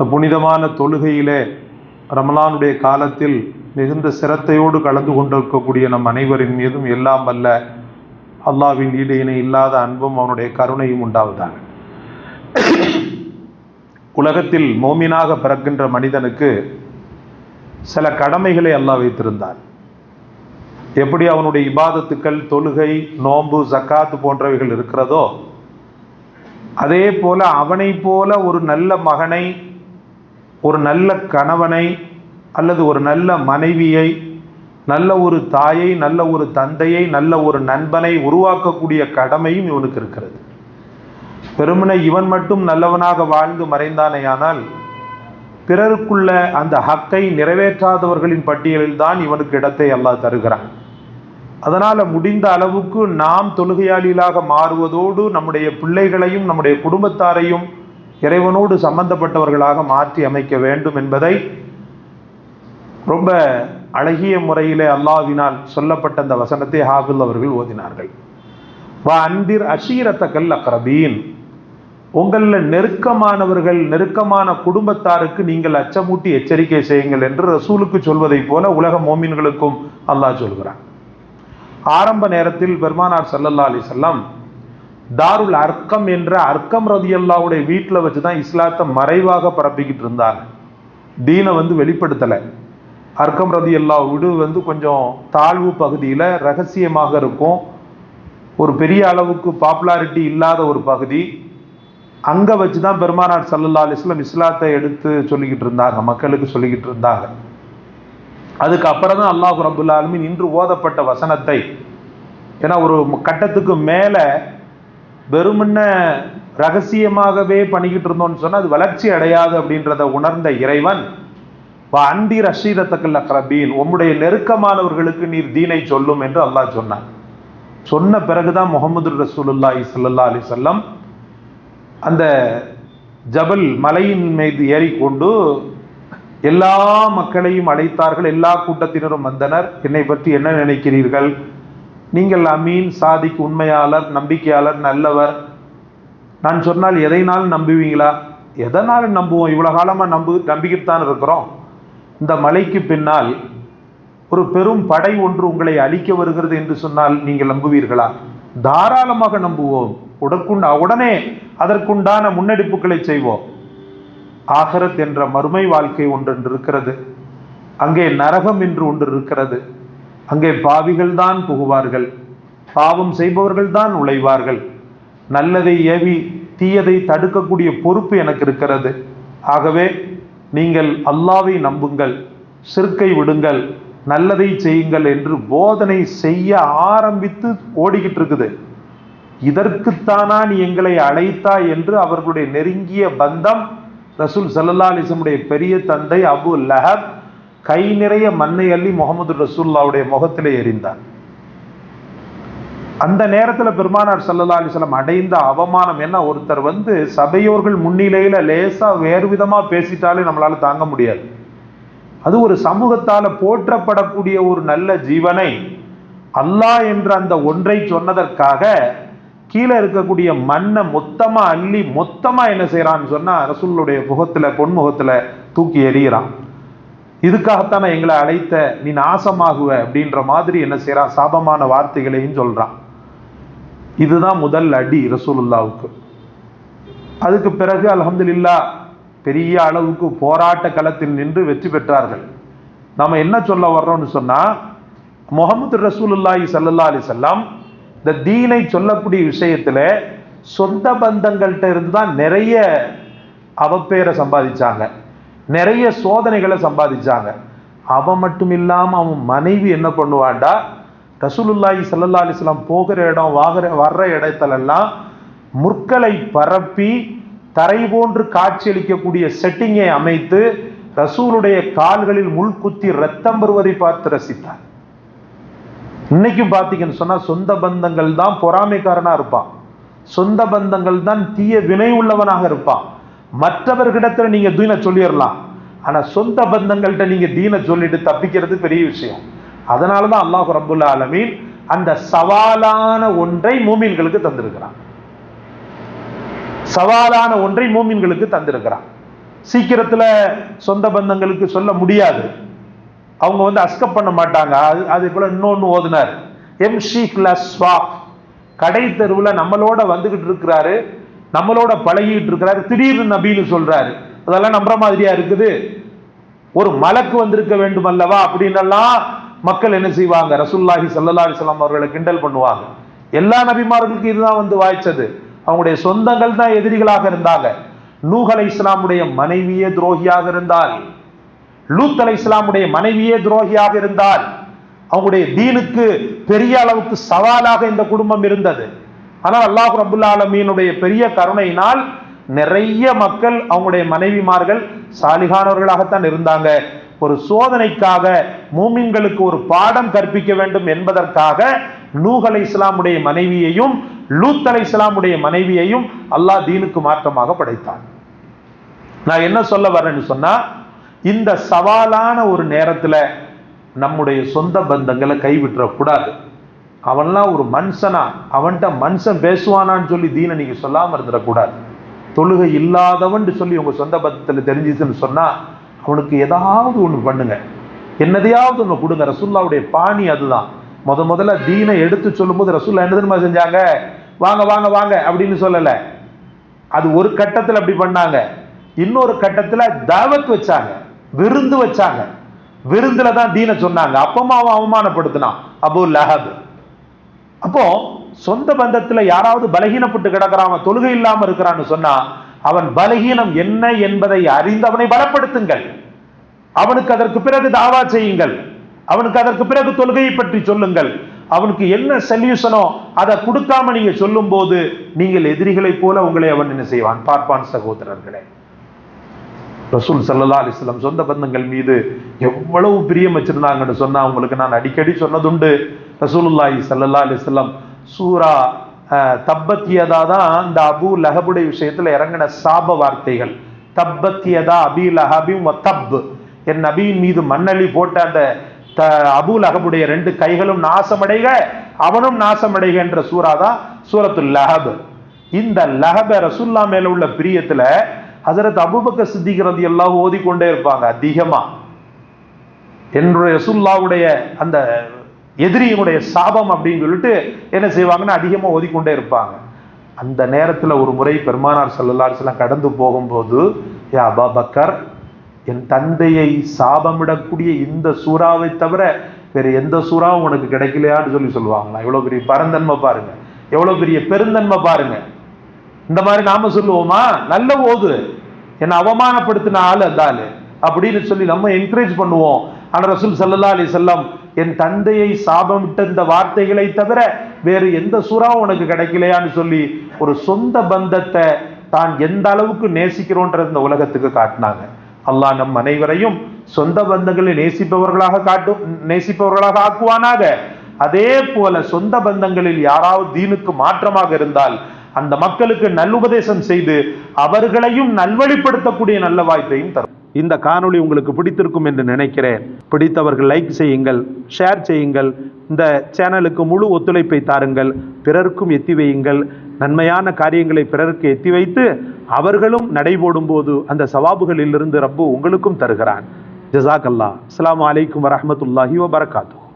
புனிதமான தொழுகையிலே ரமலானுடைய காலத்தில் மிகுந்த சிரத்தையோடு கலந்து கொண்டிருக்கக்கூடிய நம் அனைவரின் மீதும் எல்லாம் வல்ல அல்லாஹ்வின் ஈடு இணை இல்லாத அன்பும் அவனுடைய கருணையும் உண்டாவதாக. உலகத்தில் மோமினாக பிறக்கின்ற மனிதனுக்கு சில கடமைகளை அல்லாஹ் வைத்திருந்தார். எப்படி அவனுடைய இபாதத்துக்கள், தொழுகை, நோன்பு, ஜக்காத் போன்றவைகள் இருக்கிறதோ, அதே போல அவனை போல ஒரு நல்ல மகனை, ஒரு நல்ல கணவனை, அல்லது ஒரு நல்ல மனைவியை, நல்ல ஒரு தாயை, நல்ல ஒரு தந்தையை, நல்ல ஒரு நண்பனை உருவாக்கக்கூடிய கடமையும் இவனுக்கு இருக்கிறது. பெருமனை இவன் மட்டும் நல்லவனாக வாழ்ந்து மறைந்தானேயானால் பிறருக்குள்ள அந்த ஹக்கை நிறைவேற்றாதவர்களின் பட்டியலில் தான் இவனுக்கு இடத்தை அல்லாஹ் தருகிறான். அதனால முடிந்த அளவுக்கு நாம் தொழுகையாளிகளாக மாறுவதோடு நம்முடைய பிள்ளைகளையும் நம்முடைய குடும்பத்தாரையும் இறைவனோடு சம்பந்தப்பட்டவர்களாக மாற்றி அமைக்க வேண்டும் என்பதை ரொம்ப அழகிய முறையிலே அல்லாஹ்வினால் சொல்லப்பட்ட அந்த வசனத்தை ஹாஃபில் அவர்கள் ஓதினார்கள். வா அன்பிர் அஷீரத்தக்கல் அக்ரபீன், உங்களில் நெருக்கமானவர்கள், நெருக்கமான குடும்பத்தாருக்கு நீங்கள் அச்சமூட்டி எச்சரிக்கை செய்யுங்கள் என்று ரசூலுக்கு சொல்வதை போல உலக மோமின்களுக்கும் அல்லாஹ் சொல்கிறான். ஆரம்ப நேரத்தில் பெருமானார் ஸல்லல்லாஹு அலைஹி வஸல்லம் தாருல் அர்க்கம் என்ற அர்க்கம் ரலியல்லாஹுடைய வீட்டில் வச்சு தான் இஸ்லாத்தை மறைவாக பரப்பிக்கிட்டு இருந்தாங்க. தீனை வெளிப்படுத்தலை. அர்க்கம் ரலியல்லாஹு வீடு கொஞ்சம் தாழ்வு பகுதியில் ரகசியமாக இருக்கும். ஒரு பெரிய அளவுக்கு பாப்புலாரிட்டி இல்லாத ஒரு பகுதி. அங்கே வச்சு தான் பெருமானார் ஸல்லல்லாஹு அலைஹி வஸல்லம் இஸ்லாத்தை எடுத்து சொல்லிக்கிட்டு இருந்தாங்க, மக்களுக்கு சொல்லிக்கிட்டு இருந்தாங்க. அதுக்கு அப்புறம் தான் அல்லாஹ் ரப்புல் ஆலமீன் இன்று ஓதப்பட்ட வசனத்தை, ஏன்னா ஒரு கட்டத்துக்கு மேலே வெறுமன்ன ரகசியமாகவே பண்ணிக்கிட்டு இருந்தோம்னு சொன்னால் அது வளர்ச்சி அடையாது அப்படின்றத உணர்ந்த இறைவன், அன்பிர் அஷீரத்தக்கல் அக்ரபீன், உம்முடைய நெருக்கமானவர்களுக்கு நீர் தீனை சொல்லும் என்று அல்லாஹ் சொன்னான். சொன்ன பிறகுதான் முஹம்மது ரசூலுல்லாஹி ஸல்லல்லாஹு அலைஹி வஸல்லம் அந்த ஜபல் மலையின் மீது ஏறிக்கொண்டு எல்லா மக்களையும் அழைத்தார்கள். எல்லா கூட்டத்தினரும் வந்தனர். என்னை பற்றி என்ன நினைக்கிறீர்கள்? நீங்கள் அமீன், சாதிக், உண்மையாளர், நம்பிக்கையாளர், நல்லவர். நான் சொன்னால் எதைனாலும் நம்புவீங்களா? எதனாலும் நம்புவோம், இவ்வளோ காலமாக நம்பிக்கிட்டு தான் இருக்கிறோம். இந்த மலைக்கு பின்னால் ஒரு பெரும் படை ஒன்று உங்களை அழிக்க வருகிறது என்று சொன்னால் நீங்கள் நம்புவீர்களா? தாராளமாக நம்புவோம். உடனே அதற்குண்டான முன்னெடுப்புகளை செய்வோம். ஆகிரத் என்ற மறுமை வாழ்க்கை ஒன்று இருக்கிறது. அங்கே நரகம் என்று ஒன்று இருக்கிறது. அங்கே பாவிகள் தான் புகுவார்கள், பாவம் செய்பவர்கள் தான் நுழைவார்கள். நல்லதை ஏவி தீயதை தடுக்கக்கூடிய பொறுப்பு எனக்கு இருக்கிறது. ஆகவே நீங்கள் அல்லாஹ்வை நம்புங்கள், ஷிர்க்கை விடுங்கள், நல்லதை செய்யுங்கள் என்று போதனை செய்ய ஆரம்பித்து ஓடிக்கிட்டு இருக்குது. இதற்குத்தானா நீ எங்களை அழைத்தாய் என்று அவர்களுடைய நெருங்கிய பந்தம் ரசூல் ஸல்லல்லாஹு அலைஹி வஸல்லம் பெரிய தந்தை அபு லஹப் கை நிறைய மண்ணை அள்ளி முகமது ரசூலுல்லாஹ்வுடைய முகத்திலே எறிந்தார். அந்த நேரத்தில் பெருமானார் ஸல்லல்லாஹு அலைஹி வஸல்லம் அடைந்த அவமானம் என்ன? ஒருத்தர் சபையோர்கள் முன்னிலையில லேசா வேறு விதமா பேசிட்டாலே நம்மளால தாங்க முடியாது. அது ஒரு சமூகத்தால போற்றப்படக்கூடிய ஒரு நல்ல ஜீவனை அல்லாஹ் என்ற அந்த ஒன்றை சொன்னதற்காக கீழே இருக்கக்கூடிய மண்ணை மொத்தமா அள்ளி மொத்தமா என்ன செய்யறான்னு சொன்னா ரசூலுடைய முகத்துல, பொன்முகத்துல தூக்கி எறிகிறான். இதுக்காகத்தான் எங்களை அழைத்த, நீ நாசமாகுவ அப்படின்ற மாதிரி என்ன செய்யறான், சாபமான வார்த்தைகளையும் சொல்றான். இதுதான் முதல் அடி ரசூலுல்லாவுக்கு. அதுக்கு பிறகு அல்ஹம்துலில்லாஹ் பெரிய அளவுக்கு போராட்ட களத்தில் நின்று வெற்றி பெற்றார்கள். நாம என்ன சொல்ல வர்றோம்னு சொன்னா, முஹம்மது ரசூலுல்லாஹி ஸல்லல்லாஹு அலைஹி வஸல்லம் இந்த தீனை சொல்லக்கூடிய விஷயத்துல சொந்த பந்தங்கள்கிட்ட இருந்து தான் நிறைய அவப்பேரை சம்பாதிச்சாங்க, நிறைய சோதனைகளை சம்பாதிச்சாங்க. அவன் மட்டும் இல்லாம அவன் மனைவி என்ன பண்ணுவாண்டா, ரசூலுல்லாஹி ஸல்லல்லாஹு அலைஹி வஸல்லம் போகிற இடம், வர்ற இடத்துலெல்லாம் முற்களை பரப்பி தரை போன்று காட்சியளிக்கக்கூடிய செட்டிங்கை அமைத்து ரசூலுடைய கால்களில் முள் குத்தி ரத்தம் பெறுவதை பார்த்து ரசித்தார். இன்னைக்கும் பார்த்தீங்கன்னு சொன்னா சொந்த பந்தங்கள் தான் பொறாமைக்காரனா இருப்பான், சொந்த பந்தங்கள் தான் தீய வினை உள்ளவனாக இருப்பான். மற்றவர்களிடத்துல நீங்க தீனை சொல்லிடலாம், ஆனா சொந்த பந்தங்கள்கிட்ட நீங்க தீனை சொல்லிட்டு தப்பிக்கிறது பெரிய விஷயம். அதனாலதான் அல்லாஹ் ரப்புல் ஆலமீன் அந்த சவாலான ஒன்றை மூமின்களுக்கு தந்திருக்கிறான். சவாலான ஒன்றை மூமின்களுக்கு தந்திருக்கிறான். சீக்கிரத்துல சொந்த பந்தங்களுக்கு சொல்ல முடியாது, அவங்க வந்து அஸ்கப் பண்ண மாட்டாங்க. அது போல இன்னொன்னு ஓதுனார், கடை தெருவுல நம்மளோட வந்துகிட்டு இருக்கிறாரு, நம்மளோட பழகிட்டு இருக்கிறாரு, திடீர்னு நபின்னு சொல்றாரு, அதெல்லாம் நம்புற மாதிரியா இருக்குது? ஒரு மலக்கு வந்திருக்க வேண்டும் அல்லவா அப்படின்னு மக்கள் என்ன செய்வாங்க, ரசூலுல்லாஹி ஸல்லல்லாஹு அலைஹி வஸல்லம் அவர்களை கிண்டல் பண்ணுவாங்க. எல்லா நபிமார்களுக்கும் இதுதான் வந்து வாய்ச்சது. அவங்களுடைய சொந்தங்கள் தான் எதிரிகளாக இருந்தாங்க. நூஹ் அலைஹிஸ்ஸலாமுடைய மனைவியே துரோகியாக இருந்தால், லூத் அலைஹிஸ்ஸலாமுடைய மனைவியே துரோகியாக இருந்தால், அவங்களுடைய தீனுக்கு பெரிய அளவுக்கு சவாலாக இந்த குடும்பம் இருந்தது. ஆனால் அல்லாஹ் ரப்புல் ஆலமீனுடைய பெரிய கருணையினால் நிறைய மக்கள் அவங்களுடைய மனைவிமார்கள் சாலிகானவர்களாகத்தான் இருந்தாங்க. ஒரு சோதனைக்காக, மூமின்களுக்கு ஒரு பாடம் கற்பிக்க வேண்டும் என்பதற்காக நூஹ் அலைஹிஸ்ஸலாமுடைய மனைவியையும் லூத் அலைஹிஸ்ஸலாமுடைய மனைவியையும் அல்லாஹ் தீனுக்கு மாற்றமாக படைத்தான். நான் என்ன சொல்ல வரேன்னு சொன்னா, இந்த சவாலான ஒரு நேரத்துல நம்முடைய சொந்த பந்தங்களை கைவிட்டுற கூடாது. அவன்லாம் ஒரு மனுஷனா, அவன்கிட்ட மனுஷன் பேசுவானான்னு சொல்லி தீனை நீங்க சொல்லாம இருந்துடக்கூடாது. தொழுகை இல்லாதவன் சொல்லி உங்க சொந்த பந்தத்துல தெரிஞ்சிச்சுன்னு சொன்னா அவனுக்கு ஏதாவது ஒண்ணு பண்ணுங்க, என்னதையாவது ஒண்ணு கொடுங்க. ரசூலுல்லாஹ்வுடைய பாணி அதுதான். முதல்ல தீனை எடுத்து சொல்லும் போது ரசூலுல்லாஹ் என்ன தெரியுமா செஞ்சாங்க? வாங்க வாங்க வாங்க அப்படின்னு சொல்லல. அது ஒரு கட்டத்துல அப்படி பண்ணாங்க. இன்னொரு கட்டத்துல தாவத் வச்சாங்க, விருந்து வச்சாங்க. விருந்துல தான் தீனை சொன்னாங்க. அப்பமா அவன் அவமானப்படுத்தினான் அபூ லஹப். அப்போ சொந்த பந்தத்துல யாராவது பலகீனப்பட்டு கிடக்கிறான், அவன் தொழுகை இல்லாம இருக்கிறான்னு சொன்னா அவன் பலகீனம் என்ன என்பதை அறிந்து அவனை பலப்படுத்துங்கள். அவனுக்கு அதற்கு பிறகு தாவா செய்யுங்கள். அவனுக்கு அதற்கு பிறகு தொழுகையை பற்றி சொல்லுங்கள். அவனுக்கு என்ன சொல்யூஷனோ அதை கொடுக்காம நீங்க சொல்லும் போது நீங்கள் எதிரிகளை போல உங்களை அவன் என்ன செய்வான் பார்ப்பான். சகோதரர்களே, ரசூல் ஸல்லல்லாஹு அலைஹி வஸல்லம் சொந்த பந்தங்கள் மீது எவ்வளவு பிரியம் வச்சிருந்தாங்கன்னு சொன்னா உங்களுக்கு நான் அடிக்கடி சொன்னதுண்டு. ரசூலுல்லாஹி ஸல்லல்லாஹு அலைஹி வஸல்லம் சூரா தப்பத் யதா தான் இந்த அபூ லஹபுடைய விஷயத்துல இறங்கின சாப வார்த்தைகள். தப்பத் யதா அபீ லஹபின் வ தப், என் நபியின் மீது மண்ணள்ளி போட்ட அந்த அபூ லஹபுடைய ரெண்டு கைகளும் நாசமடைக, அவனும் நாசமடைக என்ற சூரா தான் சூரத்துல் லஹப். இந்த லஹப ரசூல்லா மேல உள்ள பிரியத்துல ஹஜரத் அபூபக்கர் சித்திக் ரலியல்லாஹு ஓதிக்கொண்டே இருப்பாங்க அதிகமா. என்னுடைய ரசூலுல்லாஹ்வுடைய அந்த எதிரியினுடைய சாபம் அப்படின்னு சொல்லிட்டு என்ன செய்வாங்கன்னா அதிகமா ஓதிக்கொண்டே இருப்பாங்க. அந்த நேரத்துல ஒரு முறை பெருமானார் ஸல்லல்லாஹு அலைஹி வஸல்லம் கடந்து போகும்போது, யா அபூபக்கர், என் தந்தையை சாபமிடக்கூடிய இந்த சூறாவை தவிர வேற எந்த சூறாவும் உனக்கு கிடைக்கலையான்னு சொல்லி சொல்லுவாங்களா? எவ்வளவு பெரிய பரந்தன்மை பாருங்க, எவ்வளவு பெரிய பெருந்தன்மை பாருங்க. இந்த மாதிரி நாம சொல்லுவோமா? நல்ல ஓது, என்னை அவமானப்படுத்தின ஆளு அந்த ஆளு அப்படின்னு சொல்லி நம்ம என்கரேஜ் பண்ணுவோம். ஆனா ரசூல் ஸல்லல்லாஹு அலைஹி வஸல்லம் என் தந்தையை சாபமிட்ட இந்த வார்த்தைகளை தவிர வேறு எந்த சூறாவும் உனக்கு கிடைக்கலையான்னு சொல்லி ஒரு சொந்த பந்தத்தை தான் எந்த அளவுக்கு நேசிக்கிறோன்ற இந்த உலகத்துக்கு காட்டினாங்க. அல்லாஹ் நம் அனைவரையும் சொந்த பந்தங்களை நேசிப்பவர்களாக ஆக்குவானாக. அதே போல சொந்த பந்தங்களில் யாராவது தீனுக்கு மாற்றமாக இருந்தால் அந்த மக்களுக்கு நல்லுபதேசம் செய்து அவர்களையும் நல்வழிப்படுத்தக்கூடிய நல்ல வாய்ப்பையும் தரும். இந்த காணொளி உங்களுக்கு பிடித்திருக்கும் என்று நினைக்கிறேன். பிடித்தவர்கள் லைக் செய்யுங்கள், ஷேர் செய்யுங்கள், இந்த சேனலுக்கு முழு ஒத்துழைப்பை தாருங்கள், பிறருக்கும் எத்தி வையுங்கள். நன்மையான காரியங்களை பிறருக்கு எத்தி வைத்து அவர்களும் நடைபோடும் போது அந்த சவாபுகளிலிருந்து ரப்பு உங்களுக்கும் தருகிறான். ஜஸாக்கல்லாஹ். அஸ்ஸலாமு அலைக்கும் வரஹ்மத்துல்லாஹி வபரகாத்துஹு.